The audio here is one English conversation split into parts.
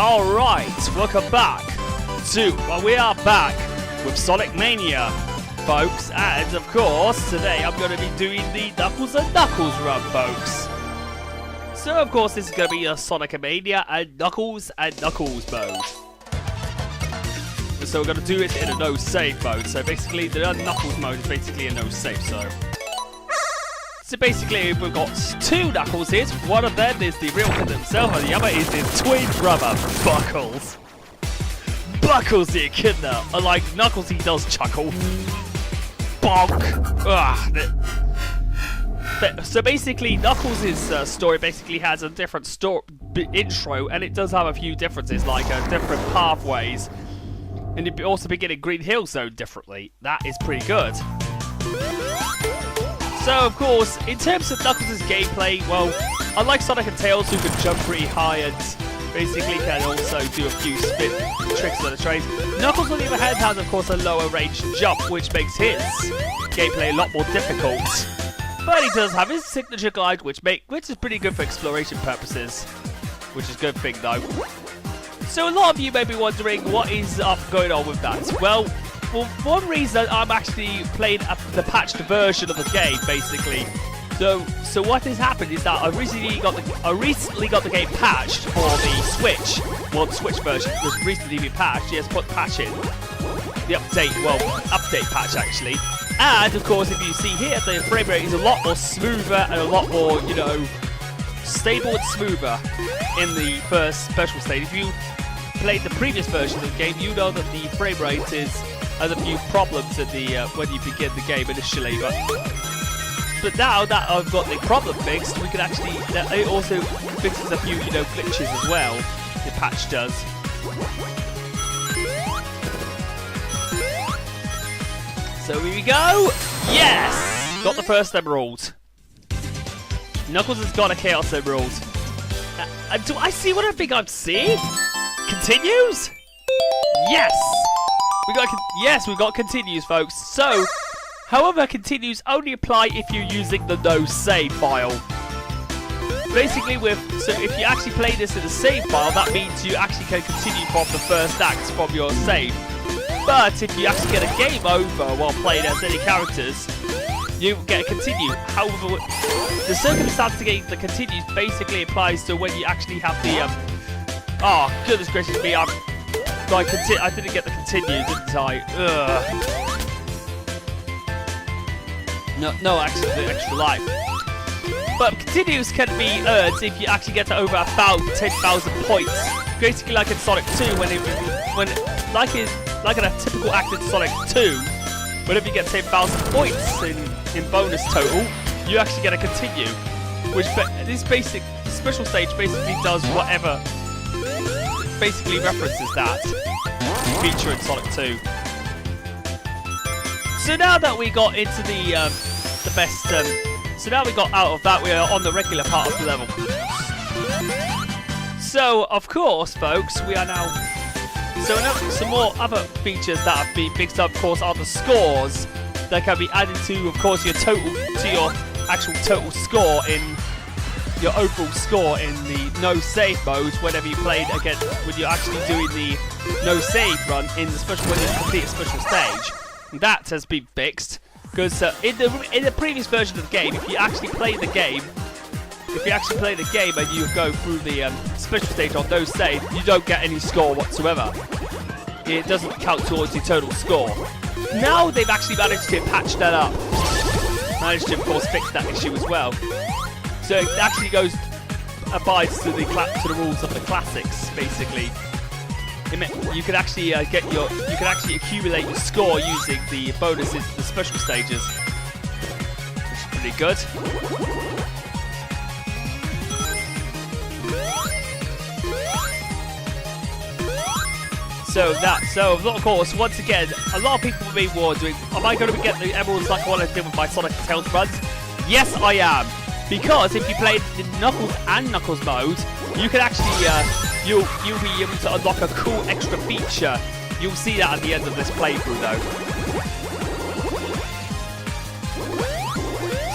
Alright, welcome back to, we are back with Sonic Mania, folks, and of course, today I'm going to be doing the Knuckles and Knuckles run, folks. So, of course, this is going to be a Sonic Mania and Knuckles mode. So we're going to do it in a no-save mode, so basically the Knuckles mode is basically a no-save, So basically, we've got two Knuckles here. One of them is the real kid himself, and the other is his twin brother, Buckles. Buckles the Echidna. Unlike Knuckles, he does chuckle. Bonk. So basically, Knuckles' story basically has a different intro, and it does have a few differences, like different pathways. And you also begin in Green Hill Zone differently. That is pretty good. So, of course, in terms of Knuckles' gameplay, well, unlike Sonic and Tails, who can jump pretty high and basically can also do a few spin tricks on the trains, Knuckles, on the other hand, has, of course, a lower range jump, which makes his gameplay a lot more difficult. But he does have his signature glide, which is pretty good for exploration purposes, which is a good thing, though. So, a lot of you may be wondering what is going on with that. Well, for one reason, I'm actually playing the patched version of the game, basically. So what has happened is that I recently got the game patched for the Switch. Well, the Switch version was recently been patched. Yes, put patch in the update patch actually. And of course, if you see here, the frame rate is a lot more smoother and a lot more, you know, stable and smoother in the first special stage. If you played the previous version of the game, you know that the frame rate has a few problems at the when you begin the game initially, but now that I've got the problem fixed, we can actually it also fixes a few, you know, glitches as well. The patch does. So here we go. Yes, got the first emerald. Knuckles has got a Chaos Emerald. And do I see what I think I'm seeing? Continues? Yes. We got continues, folks. So, however, continues only apply if you're using the no save file. Basically, so if you actually play this in a save file, that means you actually can continue from the first act from your save. But if you actually get a game over while playing as any characters, you get a continue. However, the circumstance to get the continues basically applies to when you actually have the oh, goodness gracious me! I didn't get the continue, didn't I? Ugh. No, actually, the extra life. But continues can be earned if you actually get to over 10,000 points. Basically, like in Sonic 2, like in a typical act in Sonic 2, whenever you get 10,000 points in bonus total, you actually get a continue. Which this special stage basically does whatever. Basically references that feature in Sonic 2. So now that we got into the best, so now we got out of that, we are on the regular part of the level. So of course, folks, we are now. So some more other features that have been mixed up, of course, are the scores that can be added to, of course, your actual total score in. Your overall score in the no save mode whenever you played again when you're actually doing the no save run in the when you complete a special stage. And that has been fixed because in the previous version of the game, if you actually play the game and you go through the special stage on no save, you don't get any score whatsoever. It doesn't count towards your total score. Now they've actually managed to patch that up. Managed to, of course, fix that issue as well. So it actually abides to the rules of the classics, basically. You can actually accumulate your score using the bonuses, the special stages, which is pretty good. So of course, once again, a lot of people will be wondering, am I going to get the emeralds like I want to do with my Sonic and Tails runs? Yes, I am. Because if you play the Knuckles and Knuckles mode, you can actually you'll be able to unlock a cool extra feature. You'll see that at the end of this playthrough, though.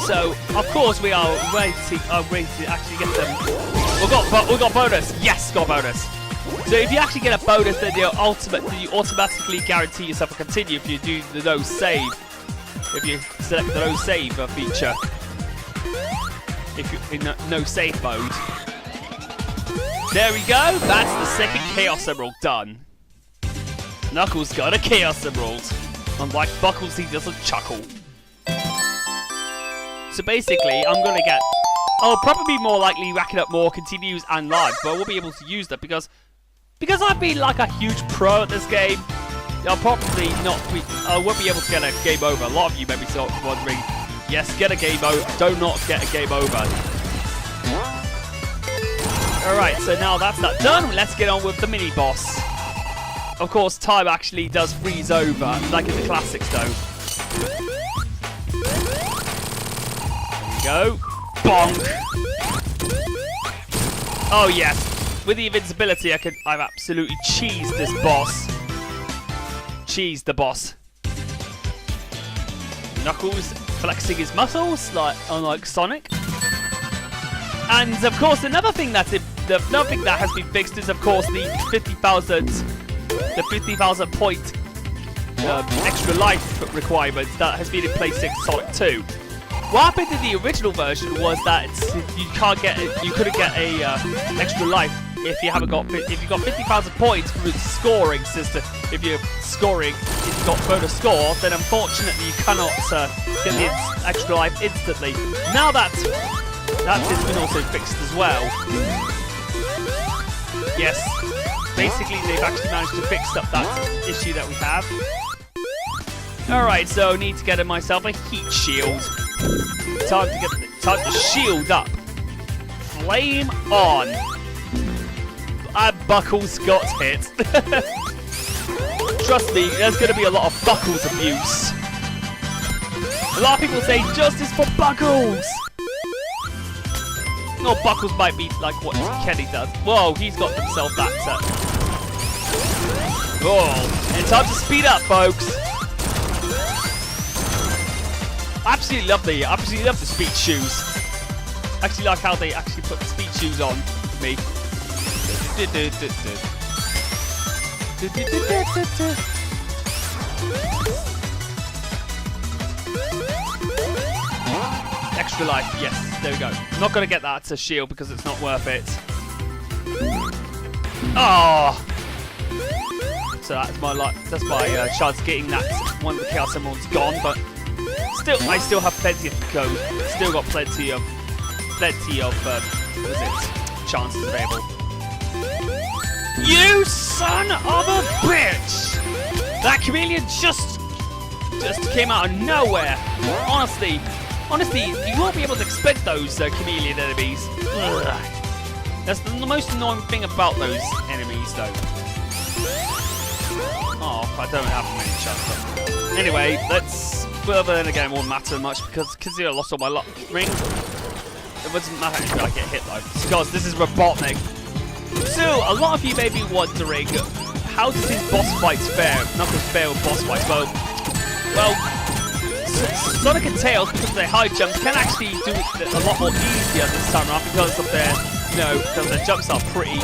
So of course we are ready to actually get them. We got bonus. Yes, got bonus. So if you actually get a bonus, then you automatically guarantee yourself a continue if you do the no save. If you select the no save feature. If you're in no save mode. There we go. That's the second Chaos Emerald done. Knuckles got a Chaos Emerald. Unlike Buckles, he doesn't chuckle. So basically, I'm gonna get... I'll probably be more likely racking up more continues and lives, but I won't be able to use that because I've been like a huge pro at this game. I'll probably not... I won't be able to get a game over. A lot of you may be sort of wondering, yes, get a game over. Do not get a game over. Alright, so now that's that done, let's get on with the mini-boss. Of course, time actually does freeze over, like in the classics though. There we go. Bonk! Oh yes, with the invincibility I've absolutely cheesed this boss. Cheesed the boss. Knuckles flexing his muscles, unlike Sonic. And of course, another thing that has been fixed is, of course, the 50,000 point extra life requirement that has been in place since Sonic 2. What happened in the original version was that you couldn't get a extra life if you got 50,000 points from the scoring system. If you've got bonus score, then unfortunately you cannot get the extra life instantly. Now that has been also fixed as well. Yes, basically they've actually managed to fix up that issue that we have. Alright, so I need to get myself a heat shield. Time to shield up. Flame on. And Buckles got hit. Trust me, there's going to be a lot of Buckles abuse. A lot of people say justice for Buckles. Or Buckles might be like what Kenny does. Whoa, he's got himself that set. Oh, and time to speed up, folks. I absolutely love the speed shoes. I actually like how they actually put the speed shoes on for me. Extra life, yes, there we go. I'm not going to get that to shield because it's not worth it. Oh! So that's my chance of getting that one of the Chaos Emeralds gone, but still, I still have plenty of go. Still got plenty of chances available. You son of a bitch! That chameleon just came out of nowhere. Honestly, you won't be able to expect those chameleon enemies. Ugh. That's the most annoying thing about those enemies, though. Oh, I don't have many chances. Anyway, well, then again, it won't matter much because I lost all my rings. It doesn't matter if I get hit though, because this is Robotnik. So, a lot of you may be wondering, how does his boss fights fare? Knuckles fare with boss fights? Well, Sonic and Tails, because of their high jumps, can actually do it a lot more easier this time around because of their, because their jumps are pretty,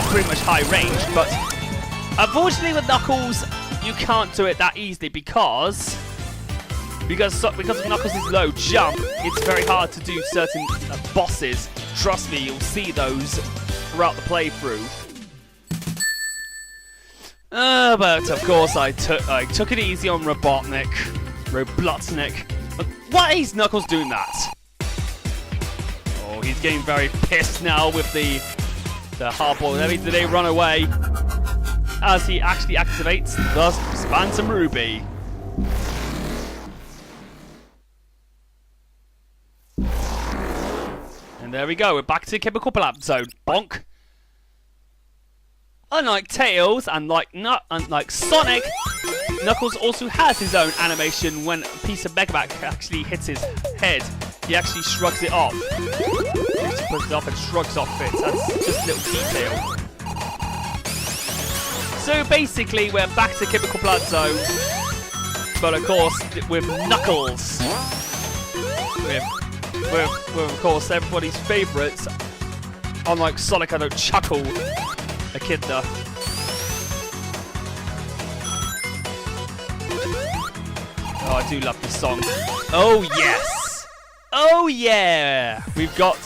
pretty much high range. But unfortunately with Knuckles, you can't do it that easily because of Knuckles' low jump. It's very hard to do certain bosses. Trust me, you'll see those throughout the playthrough. But of course, I took it easy on Robotnik. But why is Knuckles doing that? Oh, he's getting very pissed now with the Hard Boiled Heavies. Did they run away? As he actually activates the Phantom Ruby. And there we go. We're back to the Chemical Plant Zone. Bonk. Unlike Tails and like Sonic, Knuckles also has his own animation when a piece of Megaback actually hits his head. He actually shrugs it off. He just puts it off and shrugs off it. That's just a little detail. So basically, we're back to Chemical Plant Zone, but of course with Knuckles. With of course everybody's favourites, Unlike Sonic, I don't chuckle Echidna. Oh, I do love this song. Oh yes! Oh yeah! We got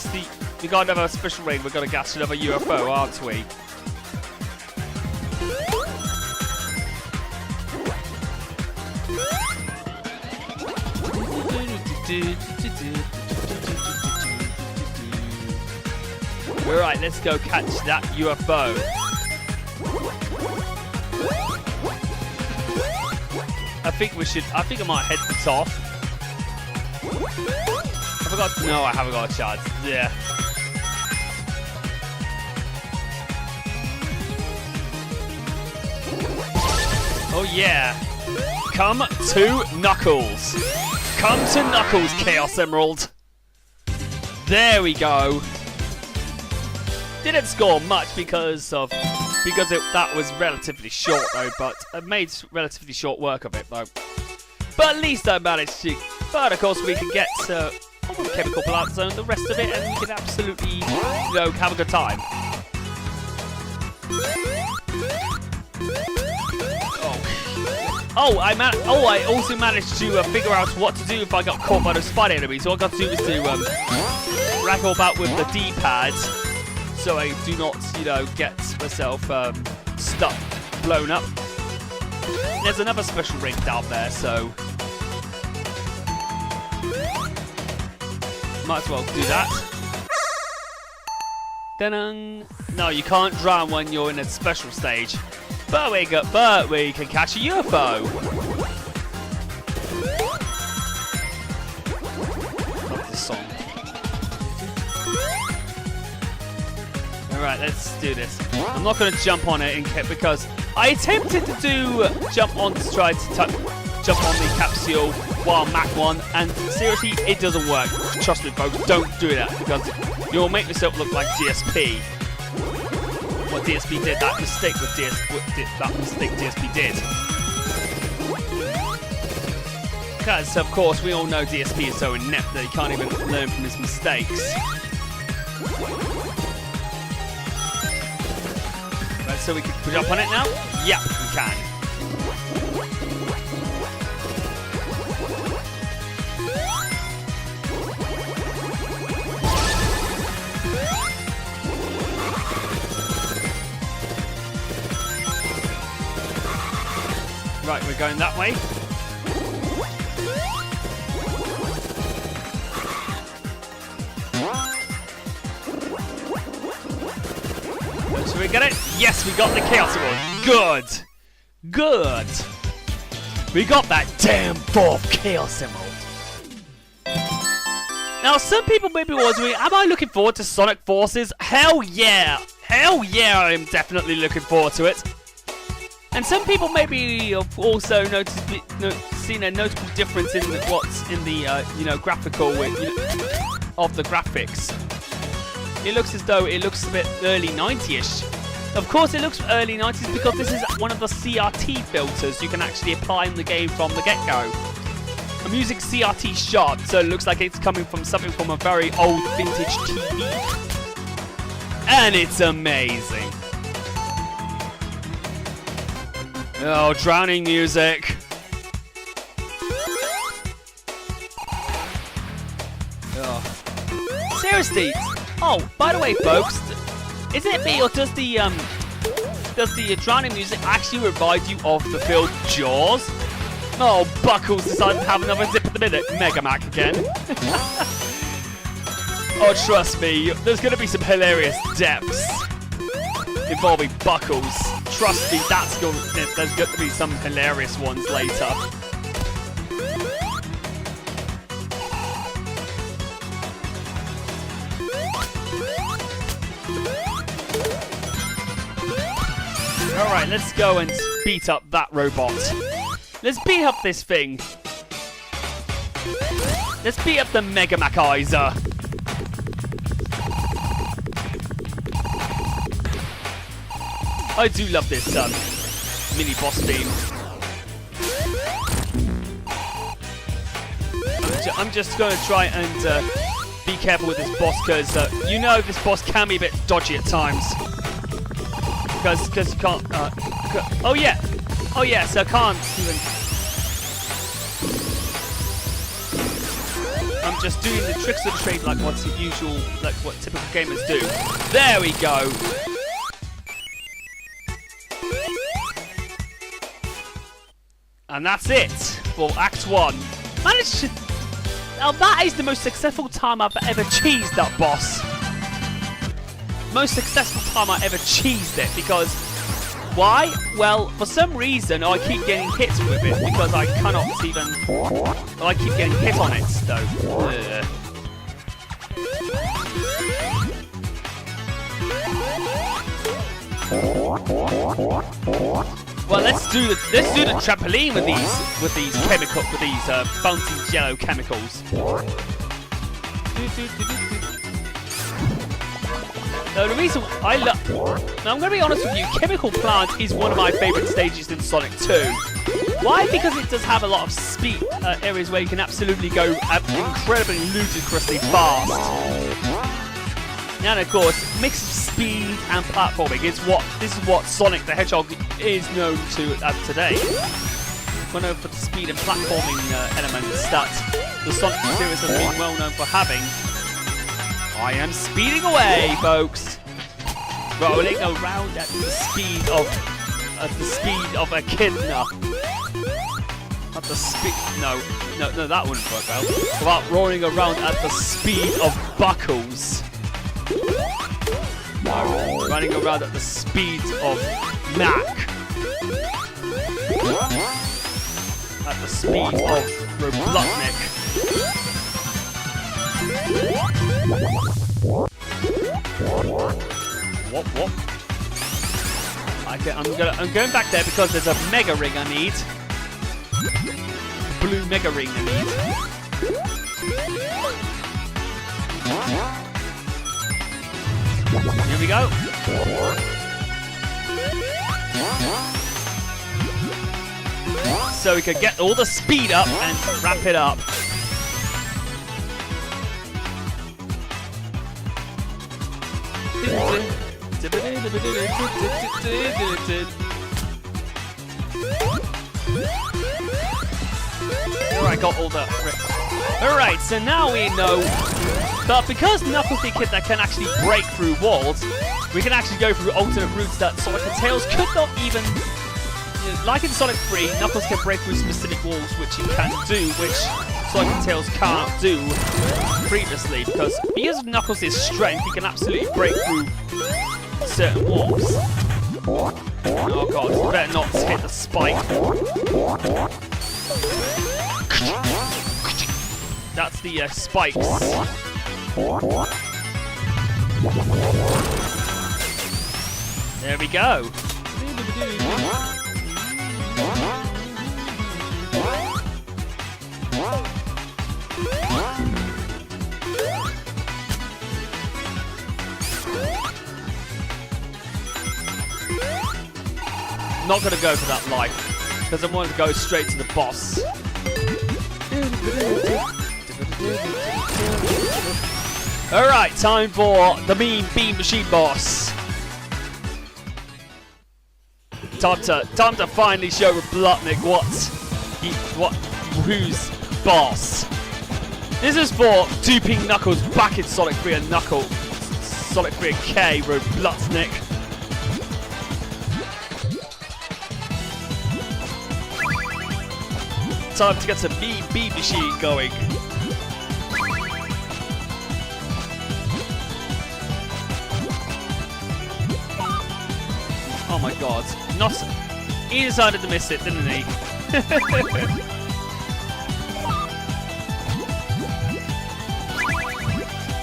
another special raid. We're gonna gas another UFO, aren't we? Alright, let's go catch that UFO. I think I might head this off. I forgot. No, I haven't got a chance. Yeah. Oh yeah. Come to Knuckles. Come to Knuckles, Chaos Emerald. There we go. Didn't score much because that was relatively short though, but I made relatively short work of it though. But at least I managed to. But of course we can get all the chemical plant zone, the rest of it, and we can absolutely, have a good time. I also managed to figure out what to do if I got caught by those spider enemies. So all I got to do was to raggle about with the D-pad, so I do not, get myself stuck, blown up. There's another special ring down there, so might as well do that. Ta-dang! No, you can't drown when you're in a special stage. But we can catch a UFO. Love this song. Alright, let's do this. I'm not going to jump on it because I attempted to jump on to try to jump on the capsule while Mach 1, and seriously, it doesn't work. Trust me, folks, don't do that because you'll make yourself look like DSP. What DSP did, that mistake DSP did. Because, of course, we all know DSP is so inept that he can't even learn from his mistakes. Right, so we can jump on it now? Yeah, we can. Right, we're going that way. Should we get it? Yes, we got the Chaos Emerald. Good. Good. We got that damn fourth Chaos Emerald. Now, some people may be wondering, am I looking forward to Sonic Forces? Hell yeah. Hell yeah, I am definitely looking forward to it. And some people maybe have also seen a notable difference in what's in the graphical of the graphics. It looks as though it looks a bit early 90s. Of course, it looks early 90s because this is one of the CRT filters you can actually apply in the game from the get-go. I'm using CRT sharp, so it looks like it's coming from something from a very old vintage TV, and it's amazing. Oh, drowning music. Oh. Seriously. Oh, by the way, folks, is it me or does the drowning music actually remind you of the film Jaws? Oh, Buckles decided to have another zip at the minute. Mega Mac again. Oh, trust me, there's going to be some hilarious depths involving Buckles. Trust me, there's going to be some hilarious ones later. Alright, let's go and beat up that robot. Let's beat up this thing. Let's beat up the Mega Macizer. I do love this mini boss theme. I'm just going to try and be careful with this boss, because you know this boss can be a bit dodgy at times. Because you can't... oh yeah, so I can't even... I'm just doing the tricks of the trade like what's usual, like what typical gamers do. There we go! And that's it for Act 1. Managed to... Now that is the most successful time I've ever cheesed that boss. Most successful time I ever cheesed it, because... Why? Well, for some reason I keep getting hit with it, because I cannot even... Well, I keep getting hit on it, though. Well, let's do the trampoline with these bouncy yellow chemicals. Now, the reason I love... Now, I'm going to be honest with you, Chemical Plant is one of my favourite stages in Sonic 2. Why? Because it does have a lot of speed areas where you can absolutely go incredibly ludicrously fast. And of course, mix of speed and platforming is this is what Sonic the Hedgehog is known to today. We're known for the speed and platforming elements that the Sonic series has been well known for having. I am speeding away, folks. Rolling around at the speed of Echidna. At the speed. No, that wouldn't work well. About rolling around at the speed of Buckles. No, running around at the speed of Mac. At the speed of Robotnik. What? I'm going back there because there's a mega ring I need. Blue mega ring I need. Here we go. So we can get all the speed up and ramp it up. Alright, got all the... Alright, so now we know that because Knuckles the Echidna can actually break through walls, we can actually go through alternate routes that Sonic and Tails could not even... Like in Sonic 3, Knuckles can break through specific walls, which he can do, which Sonic and Tails can't do previously, because of Knuckles' strength, he can absolutely break through certain walls. Oh god, better not hit the spike. That's the spikes. There we go. Not gonna go for that life, because I want to go straight to the boss. Alright, time for the Mean Bean Machine boss. Time to finally show Robotnik who's boss. This is for duping Knuckles back in Sonic 3 and Sonic 3 and K, Robotnik. Time to get some Mean Bean Machine going. Oh my god. He decided to miss it, didn't he?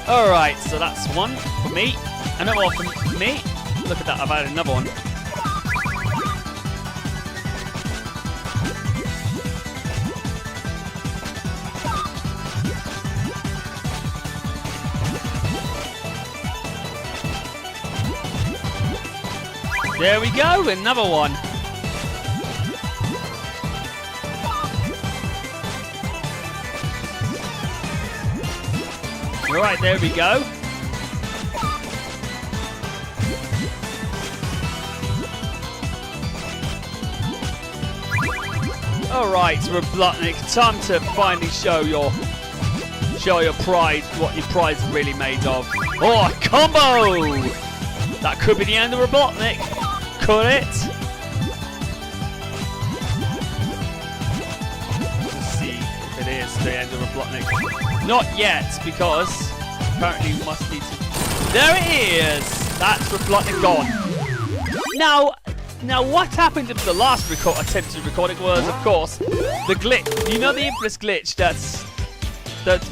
Alright, so that's one for me. Another one for me. Look at that, I've added another one. There we go, another one. Alright, there we go. Alright, Robotnik, time to finally show your pride, what your pride's really made of. Oh, a combo! That could be the end of Robotnik. Could it? Let's see if it is the end of Robotnik. Not yet, because apparently we must need to... There it is! That's Robotnik gone. Now, what happened in the last attempted recording was, of course, the glitch. You know the infamous glitch that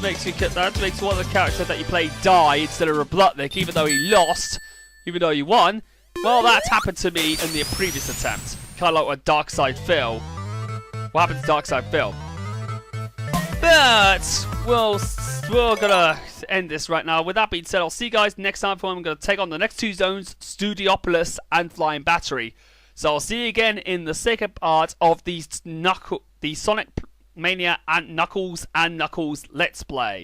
makes one of the characters that you play die instead of Robotnik, even though he lost, even though he won. Well, that's happened to me in the previous attempt, kind of like a Dark Side Phil. What happened to Dark Side Phil? But we're gonna end this right now. With that being said, I'll see you guys next time for when I'm gonna take on the next two zones, Studiopolis and Flying Battery. So I'll see you again in the second part of the Sonic Mania and Knuckles Let's Play.